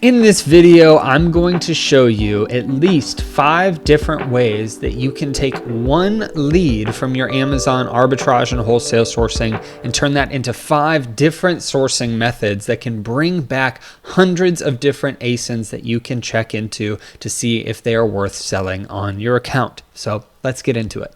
In this video, I'm going to show you at least 5 different ways that you can take one lead from your Amazon arbitrage and wholesale sourcing and turn that into 5 different sourcing methods that can bring back hundreds of different ASINs that you can check into to see if they are worth selling on your account. So let's get into it.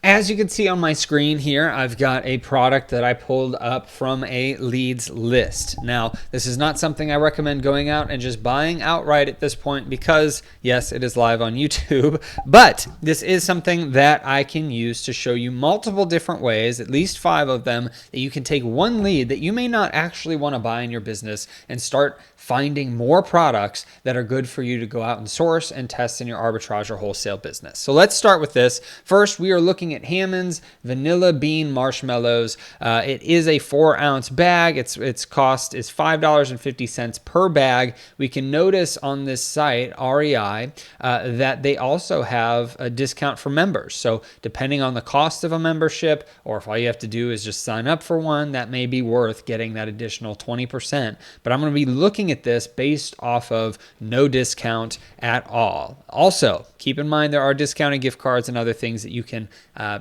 As you can see on my screen here, I've got a product that I pulled up from a leads list. Now, this is not something I recommend going out and just buying outright at this point because, yes, it is live on YouTube, but this is something that I can use to show you multiple different ways, at least 5 of them, that you can take one lead that you may not actually want to buy in your business and start finding more products that are good for you to go out and source and test in your arbitrage or wholesale business. So let's start with this. First, we are looking at Hammond's Vanilla Bean Marshmallows. It is a 4-ounce bag. Its cost is $5.50 per bag. We can notice on this site, REI, that they also have a discount for members. So depending on the cost of a membership, or if all you have to do is just sign up for one, that may be worth getting that additional 20%. But I'm going to be looking at this based off of no discount at all. Also, keep in mind there are discounted gift cards and other things that you can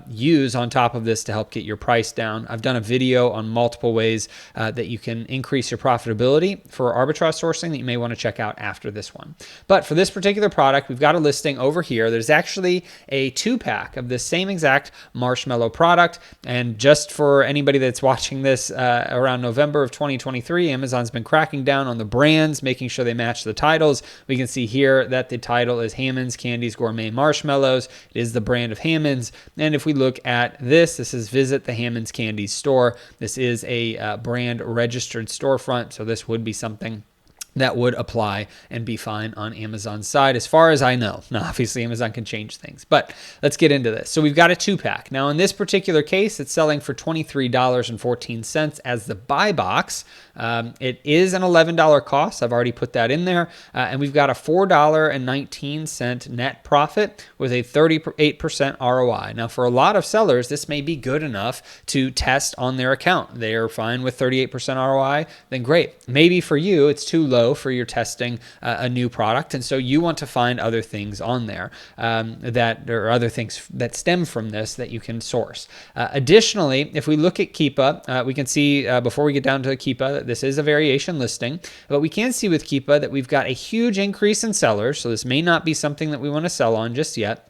use on top of this to help get your price down. I've done a video on multiple ways that you can increase your profitability for arbitrage sourcing that you may want to check out after this one. But for this particular product, we've got a listing over here. There's actually a 2-pack of the same exact marshmallow product. And just for anybody that's watching this around November of 2023, Amazon's been cracking down on the brands, making sure they match the titles. We can see here that the title is Hammond's Candies Gourmet Marshmallows. It is the brand of Hammond's. And if we look at this is Visit the Hammond's Candies store. This is a brand registered storefront, so this would be something that would apply and be fine on Amazon's side as far as I know. Now, obviously, Amazon can change things, but let's get into this. So we've got a 2-pack. Now, in this particular case, it's selling for $23.14 as the buy box. It is an $11 cost. I've already put that in there. And we've got a $4.19 net profit with a 38% ROI. Now, for a lot of sellers, this may be good enough to test on their account. They are fine with 38% ROI, then great. Maybe for you, it's too low for your testing a new product, and so you want to find other things on there or other things that stem from this that you can source. Additionally, if we look at Keepa, we can see before we get down to Keepa that this is a variation listing, but we can see with Keepa that we've got a huge increase in sellers, so this may not be something that we want to sell on just yet.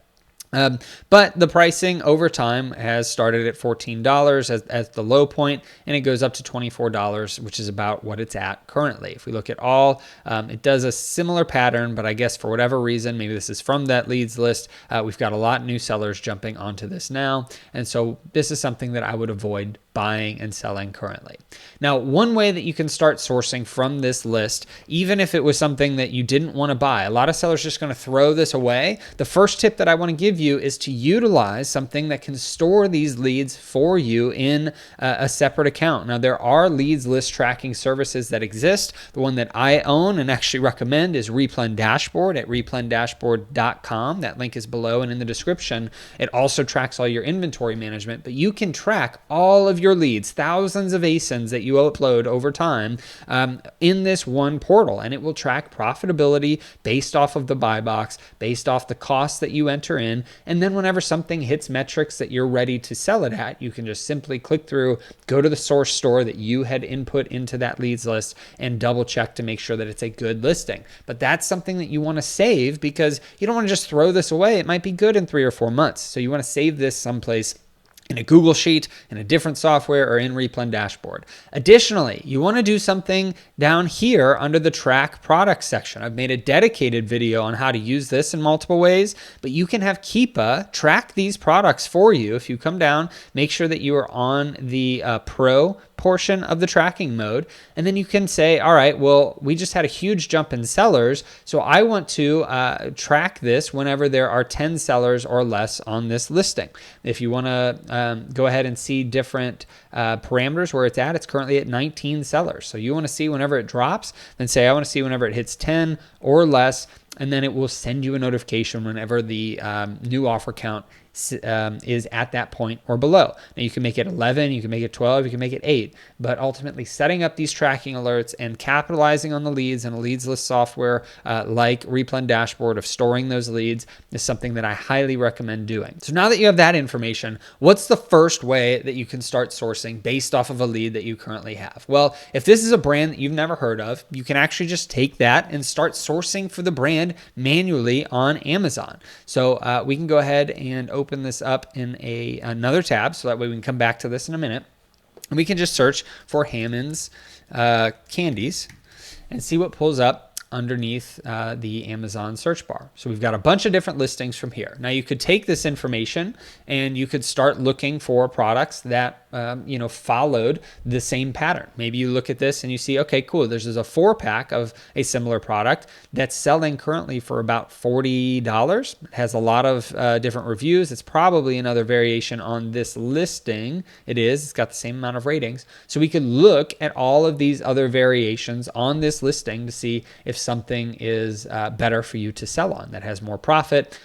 But the pricing over time has started at $14 as the low point, and it goes up to $24, which is about what it's at currently. If we look at all, it does a similar pattern, but I guess for whatever reason, maybe this is from that leads list, we've got a lot of new sellers jumping onto this now. And so this is something that I would avoid buying and selling currently. Now, one way that you can start sourcing from this list, even if it was something that you didn't want to buy, a lot of sellers are just going to throw this away. The first tip that I want to give you is to utilize something that can store these leads for you in a separate account. Now, there are leads list tracking services that exist. The one that I own and actually recommend is Replen Dashboard at replendashboard.com. That link is below and in the description. It also tracks all your inventory management, but you can track all of your leads, thousands of ASINs that you upload over time in this one portal, and it will track profitability based off of the buy box, based off the costs that you enter in, and then whenever something hits metrics that you're ready to sell it at, you can just simply click through, go to the source store that you had input into that leads list, and double check to make sure that it's a good listing. But that's something that you want to save because you don't want to just throw this away. It might be good in 3 or 4 months, so you want to save this someplace in a Google Sheet, in a different software, or in Replen Dashboard. Additionally, you want to do something down here under the track product section. I've made a dedicated video on how to use this in multiple ways, but you can have Keepa track these products for you. If you come down, make sure that you are on the Pro portion of the tracking mode, and then you can say, all right, well, we just had a huge jump in sellers, so I want to track this whenever there are 10 sellers or less on this listing. If you want to go ahead and see different parameters where it's currently at 19 sellers. So you want to see whenever it drops, then say I want to see whenever it hits 10 or less. and then it will send you a notification whenever the new offer count is at that point or below. Now you can make it 11, you can make it 12, you can make it 8, but ultimately setting up these tracking alerts and capitalizing on the leads and a leads list software like Replen Dashboard of storing those leads is something that I highly recommend doing. So now that you have that information, what's the first way that you can start sourcing based off of a lead that you currently have? Well, if this is a brand that you've never heard of, you can actually just take that and start sourcing for the brand manually on Amazon. So we can go ahead and open this up in another tab, so that way we can come back to this in a minute. And we can just search for Hammond's candies and see what pulls up underneath the Amazon search bar. So we've got a bunch of different listings from here. Now you could take this information and you could start looking for products that followed the same pattern. Maybe you look at this and you see, okay, cool, there's a 4-pack of a similar product that's selling currently for about $40. It has a lot of different reviews. It's probably another variation on this listing. It's got the same amount of ratings. So we could look at all of these other variations on this listing to see if something is better for you to sell on, that has more profit,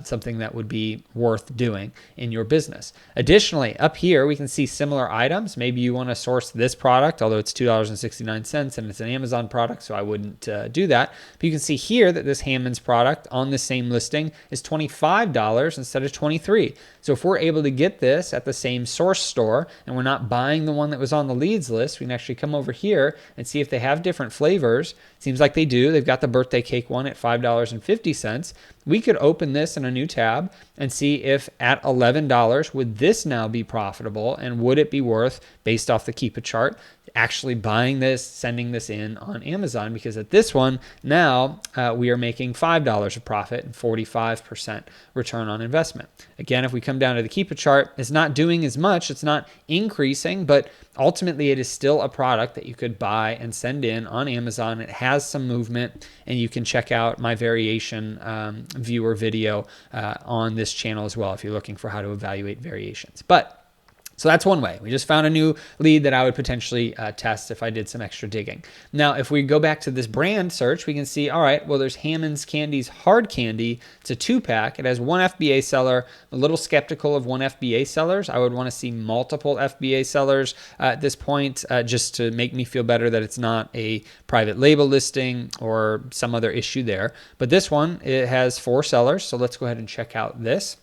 something that would be worth doing in your business. Additionally, up here, we can see similar items. Maybe you want to source this product, although it's $2.69 and it's an Amazon product, so I wouldn't do that. But you can see here that this Hammond's product on the same listing is $25 instead of $23. So if we're able to get this at the same source store and we're not buying the one that was on the leads list, we can actually come over here and see if they have different flavors. Seems like they do. They've got the birthday cake one at $5.50. We could open this in a new tab and see if at $11, would this now be profitable, and would it be worth, based off the Keepa chart, actually buying this, sending this in on Amazon, because at this one now we are making $5 of profit and 45% return on investment. Again, if we come down to the Keepa chart, it's not doing as much, it's not increasing, but ultimately it is still a product that you could buy and send in on Amazon. It has some movement, and you can check out my variation viewer video on this channel as well if you're looking for how to evaluate variations. So that's one way. We just found a new lead that I would potentially test if I did some extra digging. Now, if we go back to this brand search, we can see, all right, well, there's Hammond's Candies Hard Candy. It's a 2-pack. It has one FBA seller. I'm a little skeptical of one FBA sellers. I would want to see multiple FBA sellers at this point, just to make me feel better that it's not a private label listing or some other issue there. But this one, it has 4 sellers. So let's go ahead and check out this.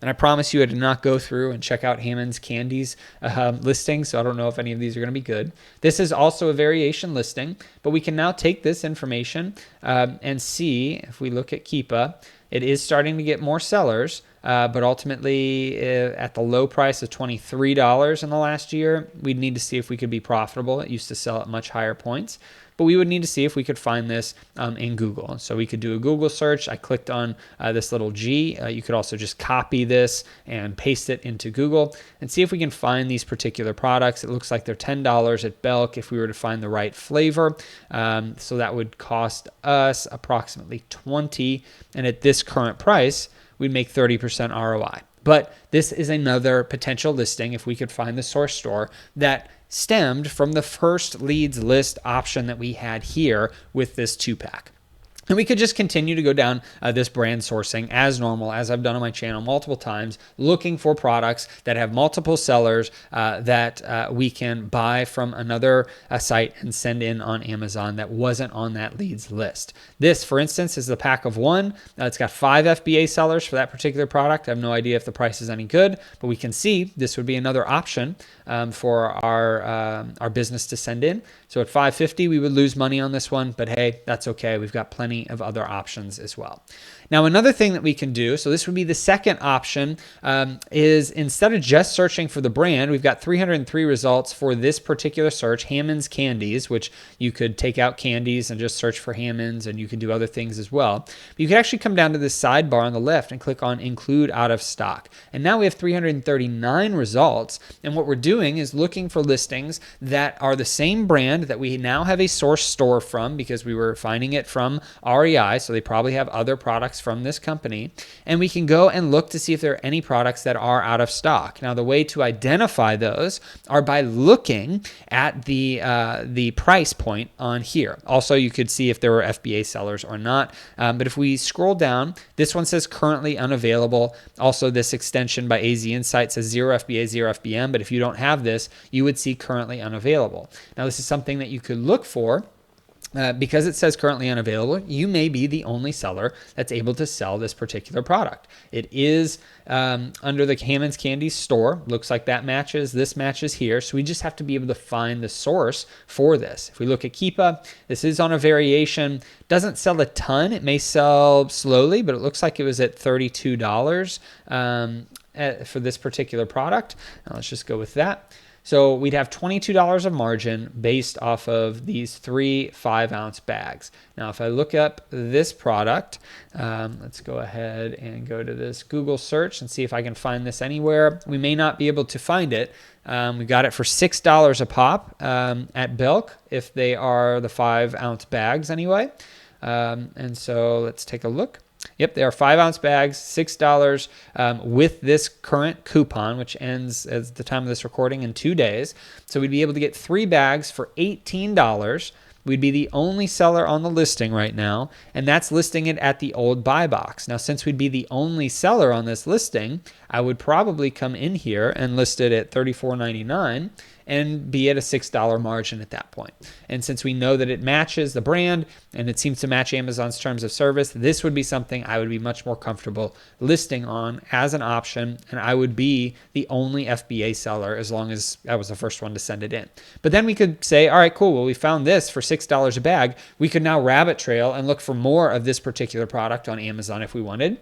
And I promise you I did not go through and check out Hammond's Candies listing, so I don't know if any of these are going to be good. This is also a variation listing, but we can now take this information and see, if we look at Keepa, it is starting to get more sellers, but ultimately at the low price of $23 in the last year, we'd need to see if we could be profitable. It used to sell at much higher points. But we would need to see if we could find this in Google. So we could do a Google search. I clicked on this little G. You could also just copy this and paste it into Google and see if we can find these particular products. It looks like they're $10 at Belk if we were to find the right flavor. So that would cost us approximately $20. And at this current price, we'd make 30% ROI. But this is another potential listing, if we could find the source store, that stemmed from the first leads list option that we had here with this 2-pack. And we could just continue to go down this brand sourcing as normal, as I've done on my channel multiple times, looking for products that have multiple sellers that we can buy from another site and send in on Amazon that wasn't on that leads list. This, for instance, is the pack of 1. It's got 5 FBA sellers for that particular product. I have no idea if the price is any good, but we can see this would be another option for our business to send in. So at $5.50, we would lose money on this one, but hey, that's okay. We've got plenty of other options as well. Now, another thing that we can do, so this would be the second option, is instead of just searching for the brand, we've got 303 results for this particular search, Hammond's Candies, which you could take out candies and just search for Hammond's, and you can do other things as well. But you could actually come down to this sidebar on the left and click on Include Out of Stock. And now we have 339 results, and what we're doing is looking for listings that are the same brand brand that we now have a source store from because we were finding it from REI, so they probably have other products from this company. And we can go and look to see if there are any products that are out of stock. Now, the way to identify those are by looking at the price point on here. Also, you could see if there were FBA sellers or not. But if we scroll down, this one says currently unavailable. Also, this extension by AZ Insight says 0 FBA, 0 FBM. But if you don't have this, you would see currently unavailable. Now, this is something that you could look for. Because it says currently unavailable, you may be the only seller that's able to sell this particular product. It is under the Hammond's Candy store. Looks like that matches. This matches here. So we just have to be able to find the source for this. If we look at Keepa, this is on a variation. Doesn't sell a ton. It may sell slowly, but it looks like it was at $32 for this particular product. Now let's just go with that. So we'd have $22 of margin based off of these 3 5-ounce bags. Now, if I look up this product, let's go ahead and go to this Google search and see if I can find this anywhere. We may not be able to find it. We got it for $6 a pop at Belk if they are the 5-ounce bags anyway. And so let's take a look. Yep, they are 5-ounce bags, $6 with this current coupon, which ends at the time of this recording in 2 days. So we'd be able to get 3 bags for $18. We'd be the only seller on the listing right now, and that's listing it at the old buy box. Now, since we'd be the only seller on this listing, I would probably come in here and list it at $34.99 and be at a $6 margin at that point. And since we know that it matches the brand and it seems to match Amazon's terms of service, this would be something I would be much more comfortable listing on as an option, and I would be the only FBA seller as long as I was the first one to send it in. But then we could say, all right, cool, well, we found this for $6 a bag. We could now rabbit trail and look for more of this particular product on Amazon if we wanted.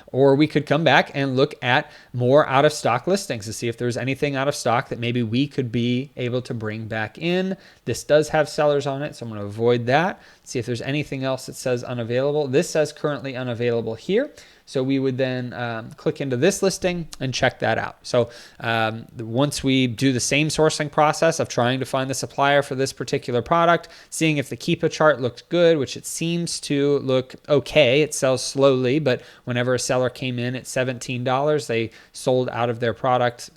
Or we could come back and look at more out of stock listings to see if there's anything out of stock that maybe we could be able to bring back in. This does have sellers on it, so I'm going to avoid that. See if there's anything else that says unavailable. This says currently unavailable here. So we would then click into this listing and check that out. So once we do the same sourcing process of trying to find the supplier for this particular product, seeing if the Keepa chart looks good, which it seems to look okay. It sells slowly, but whenever a seller came in at $17, they sold out of their product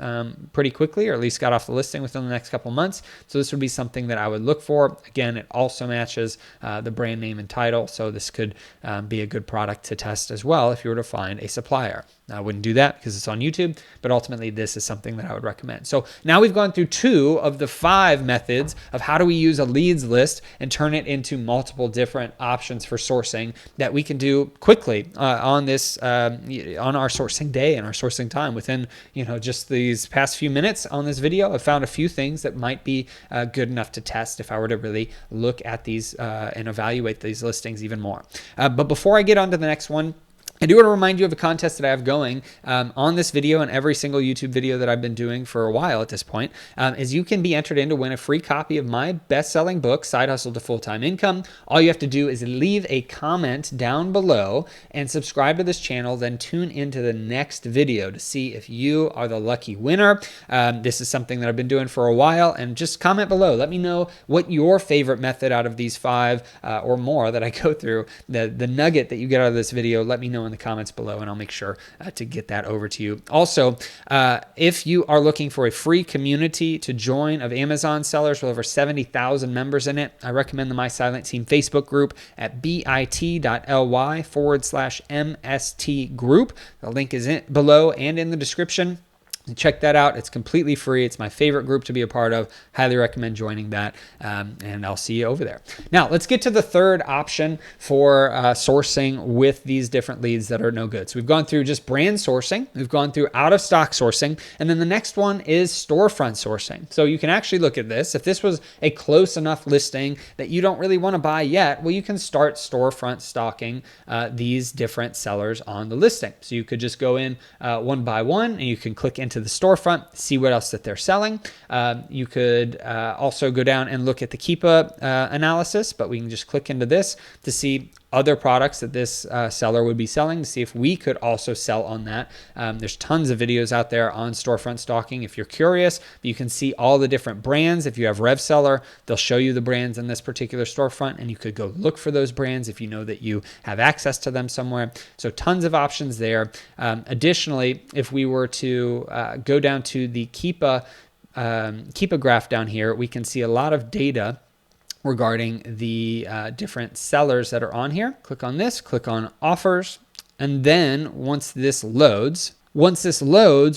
pretty quickly, or at least got off the listing within the next couple months. So this would be something that I would look for. Again, it also matches the brand name and title, so this could be a good product to test as well if you were to find a supplier. Now, I wouldn't do that because it's on YouTube, but ultimately this is something that I would recommend. So now we've gone through 2 of the 5 methods of how do we use a leads list and turn it into multiple different options for sourcing that we can do quickly on this on our sourcing day and our sourcing time. Within just these past few minutes on this video, I've found a few things that might be good enough to test if I were to really look at these and evaluate these listings even more. But before I get on to the next one, I do want to remind you of a contest that I have going on this video and every single YouTube video that I've been doing for a while at this point, is you can be entered in to win a free copy of my best-selling book, Side Hustle to Full-Time Income. All you have to do is leave a comment down below and subscribe to this channel, then tune into the next video to see if you are the lucky winner. This is something that I've been doing for a while, and just comment below. Let me know what your favorite method out of these 5 or more that I go through, the nugget that you get out of this video, let me know in the comments below, and I'll make sure to get that over to you. Also, if you are looking for a free community to join of Amazon sellers with over 70,000 members in it, I recommend the My Silent Team Facebook group at bit.ly/MST group. The link is below and in the description. Check that out. It's completely free. It's my favorite group to be a part of. Highly recommend joining that, and I'll see you over there. Now, let's get to the third option for sourcing with these different leads that are no good. So we've gone through just brand sourcing. We've gone through out-of-stock sourcing, and then the next one is storefront sourcing. So you can actually look at this. If this was a close enough listing that you don't really want to buy yet, well, you can start storefront stocking these different sellers on the listing. So you could just go in one by one, and you can click into the storefront, see what else that they're selling. You could also go down and look at the Keepa analysis, but we can just click into this to see other products that this seller would be selling to see if we could also sell on that. There's tons of videos out there on storefront stalking if you're curious. But you can see all the different brands. If you have RevSeller, they'll show you the brands in this particular storefront, and you could go look for those brands if you know that you have access to them somewhere. So tons of options there. Additionally, if we were to go down to the keepa graph down here, we can see a lot of data regarding the different sellers that are on here. Click on this, click on offers, and then once this loads,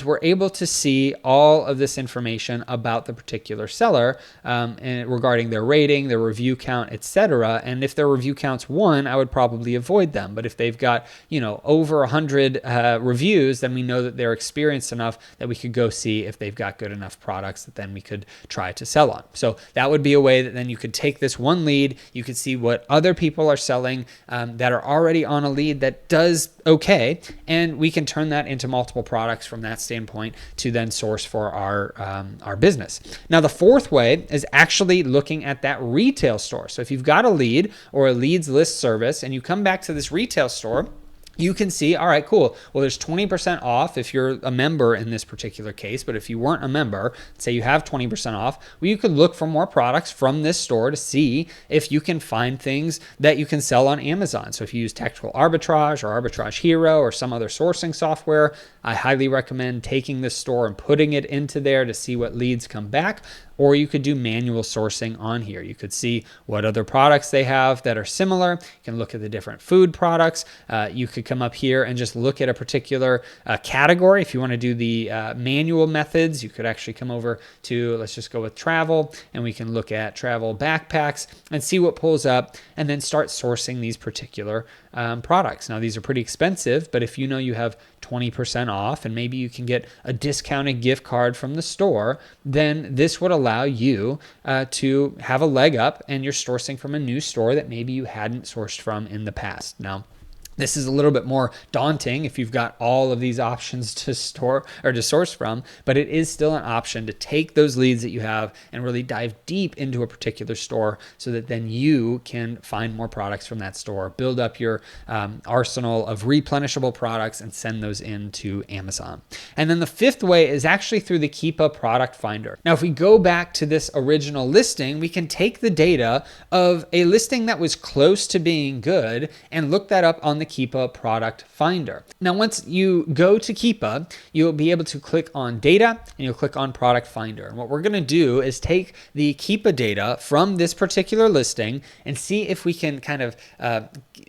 we're able to see all of this information about the particular seller and regarding their rating, their review count, etc. And if their review count's 1, I would probably avoid them. But if they've got, over 100 reviews, then we know that they're experienced enough that we could go see if they've got good enough products that then we could try to sell on. So that would be a way that then you could take this one lead, you could see what other people are selling that are already on a lead that does okay, and we can turn that into multiple products from that standpoint to then source for our business. Now, the fourth way is actually looking at that retail store. So if you've got a lead or a leads list service and you come back to this retail store, you can see, all right, cool. Well, there's 20% off if you're a member in this particular case. But if you weren't a member, say you have 20% off, well, you could look for more products from this store to see if you can find things that you can sell on Amazon. So if you use Tactical Arbitrage or Arbitrage Hero or some other sourcing software, I highly recommend taking this store and putting it into there to see what leads come back. Or you could do manual sourcing on here. You could see what other products they have that are similar. You can look at the different food products. You could come up here and just look at a particular category. If you want to do the manual methods, you could actually come over to, let's just go with travel, and we can look at travel backpacks and see what pulls up and then start sourcing these particular products. Now, these are pretty expensive, but if you know you have 20% off and maybe you can get a discounted gift card from the store, then this would allow you to have a leg up and you're sourcing from a new store that maybe you hadn't sourced from in the past. Now, this is a little bit more daunting if you've got all of these options to store or to source from, but it is still an option to take those leads that you have and really dive deep into a particular store so that then you can find more products from that store, build up your arsenal of replenishable products and send those into Amazon. And then the fifth way is actually through the Keepa product finder. Now, if we go back to this original listing, we can take the data of a listing that was close to being good and look that up on the Keepa product finder. Now, once you go to Keepa, you'll be able to click on data and you'll click on product finder. And what we're going to do is take the Keepa data from this particular listing and see if we can kind of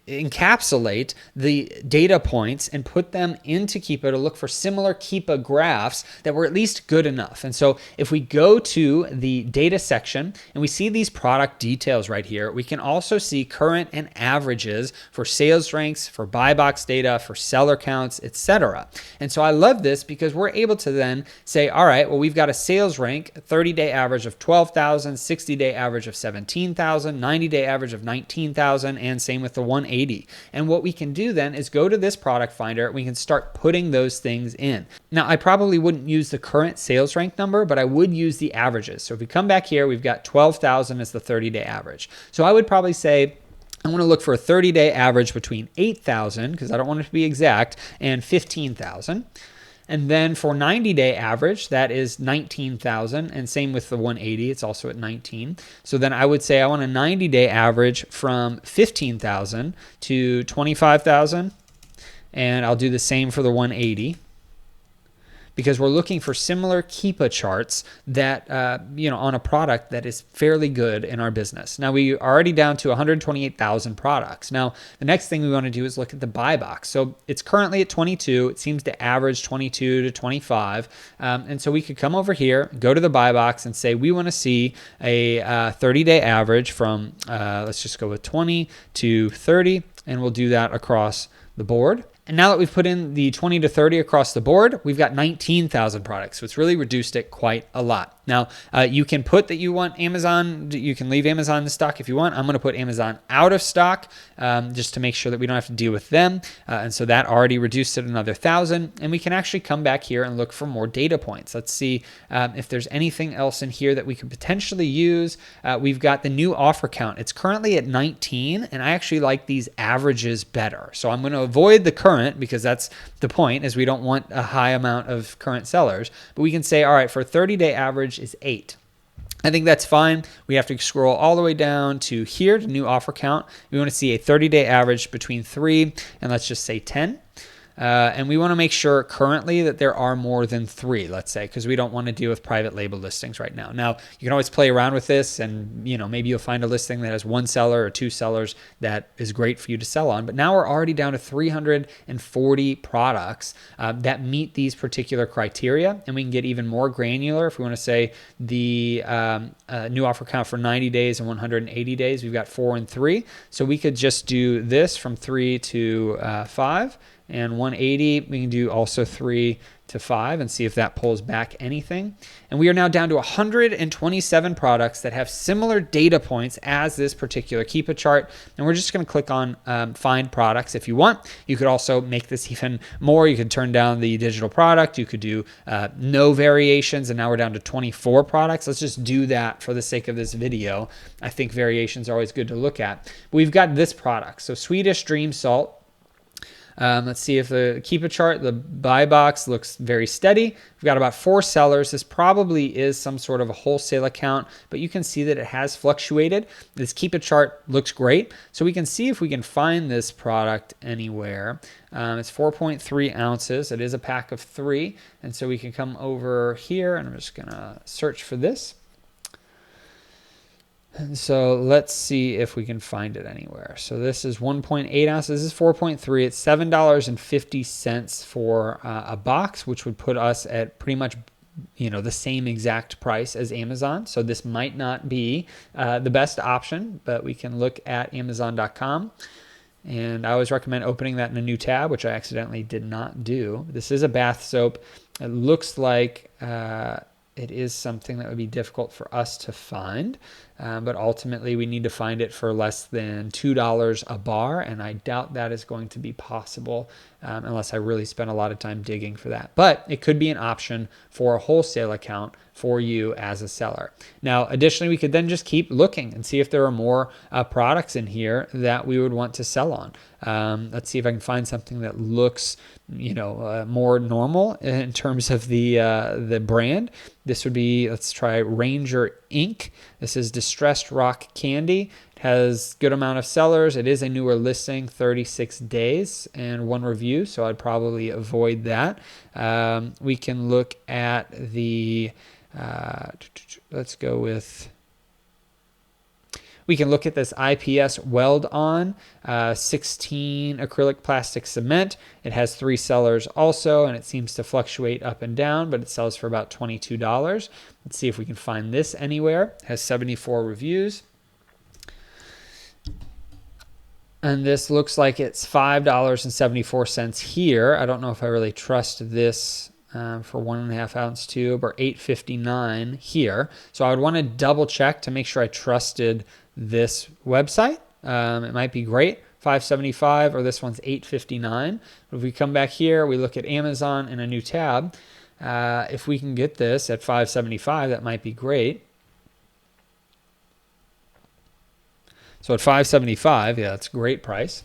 encapsulate the data points and put them into Keepa to look for similar Keepa graphs that were at least good enough. And so if we go to the data section and we see these product details right here, we can also see current and averages for sales ranks, for buy box data, for seller counts, etc. And so I love this because we're able to then say, all right, well, we've got a sales rank, 30-day average of 12,000, 60-day average of 17,000, 90-day average of 19,000, and same with the 180. And what we can do then is go to this product finder. We can start putting those things in. Now, I probably wouldn't use the current sales rank number, but I would use the averages. So if we come back here, we've got 12,000 as the 30-day average. So I would probably say, I want to look for a 30-day average between 8,000, because I don't want it to be exact, and 15,000. And then for 90-day average, that is 19,000, and same with the 180, it's also at 19. So then I would say I want a 90-day average from 15,000 to 25,000, and I'll do the same for the 180. Because we're looking for similar Keepa charts that, on a product that is fairly good in our business. Now, we are already down to 128,000 products. Now, the next thing we want to do is look at the buy box. So it's currently at 22. It seems to average 22 to 25. And so we could come over here, go to the buy box and say, we want to see a 30-day average from, let's just go with 20 to 30. And we'll do that across the board. And now that we've put in the 20 to 30 across the board, we've got 19,000 products. So it's really reduced it quite a lot. Now, you can put that you want Amazon, you can leave Amazon in stock if you want. I'm going to put Amazon out of stock just to make sure that we don't have to deal with them. And so that already reduced it another 1,000. And we can actually come back here and look for more data points. Let's see if there's anything else in here that we could potentially use. We've got the new offer count. It's currently at 19, and I actually like these averages better. So I'm going to avoid the current because that's the point, is we don't want a high amount of current sellers. But we can say, all right, for a 30-day average is 8. I think that's fine. We have to scroll all the way down to here to new offer count. We want to see a 30-day average between 3 and let's just say 10. And we want to make sure currently that there are more than 3, let's say, because we don't want to deal with private label listings right now. Now, you can always play around with this, and maybe you'll find a listing that has 1 seller or 2 sellers that is great for you to sell on. But now we're already down to 340 products that meet these particular criteria, and we can get even more granular if we want to say the new offer count for 90 days and 180 days. We've got 4 and 3, so we could just do this from 3 to 5. And 180, we can do also 3 to 5 and see if that pulls back anything. And we are now down to 127 products that have similar data points as this particular Keepa chart. And we're just going to click on find products if you want. You could also make this even more. You could turn down the digital product. You could do no variations. And now we're down to 24 products. Let's just do that for the sake of this video. I think variations are always good to look at. But we've got this product. So Swedish Dream Salt. Let's see if the Keepa chart, the buy box looks very steady. We've got about 4 sellers. This probably is some sort of a wholesale account, but you can see that it has fluctuated. This Keepa chart looks great. So we can see if we can find this product anywhere. It's 4.3 ounces. It is a pack of 3. And so we can come over here, and I'm just going to search for this. And so let's see if we can find it anywhere. So this is 1.8 ounces. This is 4.3. It's $7.50 for a box, which would put us at pretty much the same exact price as Amazon. So this might not be the best option, but we can look at Amazon.com. And I always recommend opening that in a new tab, which I accidentally did not do. This is a bath soap. It looks like it is something that would be difficult for us to find, but ultimately we need to find it for less than $2 a bar, and I doubt that is going to be possible unless I really spend a lot of time digging for that. But it could be an option for a wholesale account for you as a seller. Now, additionally, we could then just keep looking and see if there are more products in here that we would want to sell on. Let's see if I can find something that looks, more normal in terms of the brand. This would be, let's try Ranger Ink. This is Distressed Rock Candy. It has good amount of sellers. It is a newer listing, 36 days and 1 review, so I'd probably avoid that. We can look at the, let's go with, we can look at this IPS Weld On 16 acrylic plastic cement. It has 3 sellers also, and it seems to fluctuate up and down, but it sells for about $22. Let's see if we can find this anywhere. It has 74 reviews. And this looks like it's $5.74 here. I don't know if I really trust this for 1.5 ounce tube, or $8.59 here. So I would want to double check to make sure I trusted this website. It might be great, $5.75, or this one's $8.59. But if we come back here, we look at Amazon in a new tab. If we can get this at $5.75, that might be great. So at $5.75, yeah, that's a great price.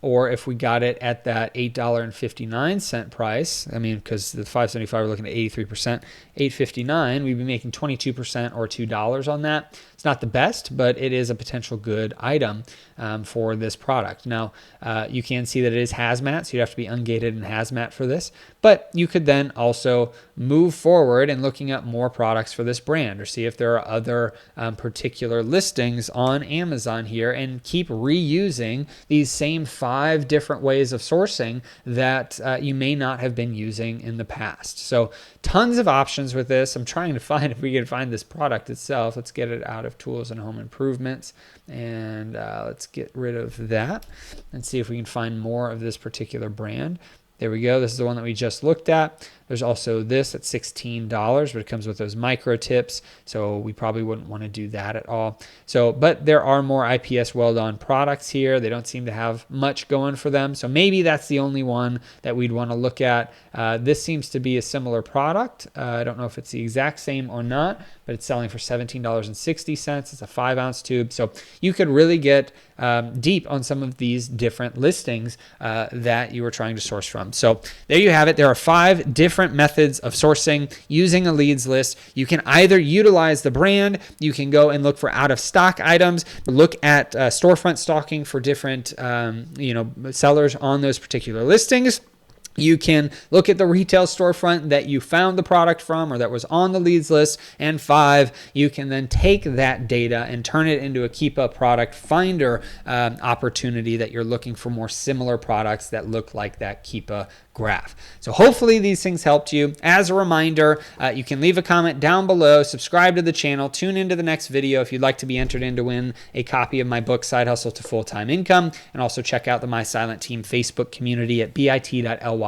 Or if we got it at that $8.59 price, I mean, because the $5.75 we're looking at 83%, $8.59, we'd be making 22% or $2 on that. It's not the best, but it is a potential good item for this product. Now, you can see that it is hazmat, so you'd have to be ungated in hazmat for this. But you could then also move forward in looking at more products for this brand, or see if there are other particular listings on Amazon here, and keep reusing these same 5 different ways of sourcing that you may not have been using in the past. So tons of options with this. I'm trying to find if we can find this product itself. Let's get it out of tools and home improvements, and let's get rid of that and see if we can find more of this particular brand. There we go. This is the one that we just looked at. There's also this at $16, but it comes with those micro tips, so we probably wouldn't want to do that at all. So, but there are more IPS well-done products here. They don't seem to have much going for them, so maybe that's the only one that we'd want to look at. This seems to be a similar product. I don't know if it's the exact same or not, but it's selling for $17.60. It's a 5-ounce tube, so you could really get deep on some of these different listings that you were trying to source from. So there you have it. There are 5 different methods of sourcing using a leads list. You can either utilize the brand, you can go and look for out of stock items, look at storefront stocking for different sellers on those particular listings. You can look at the retail storefront that you found the product from or that was on the leads list. And 5, you can then take that data and turn it into a Keepa product finder opportunity that you're looking for more similar products that look like that Keepa graph. So hopefully these things helped you. As a reminder, you can leave a comment down below, subscribe to the channel, tune into the next video if you'd like to be entered in to win a copy of my book, Side Hustle to Full-Time Income, and also check out the My Silent Team Facebook community at bit.ly/MST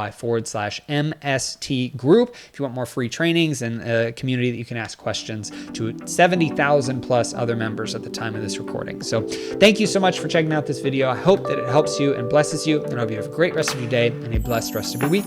group if you want more free trainings and a community that you can ask questions to 70,000 plus other members at the time of this recording. So thank you so much for checking out this video. I hope that it helps you and blesses you, and I hope you have a great rest of your day and a blessed rest of your week.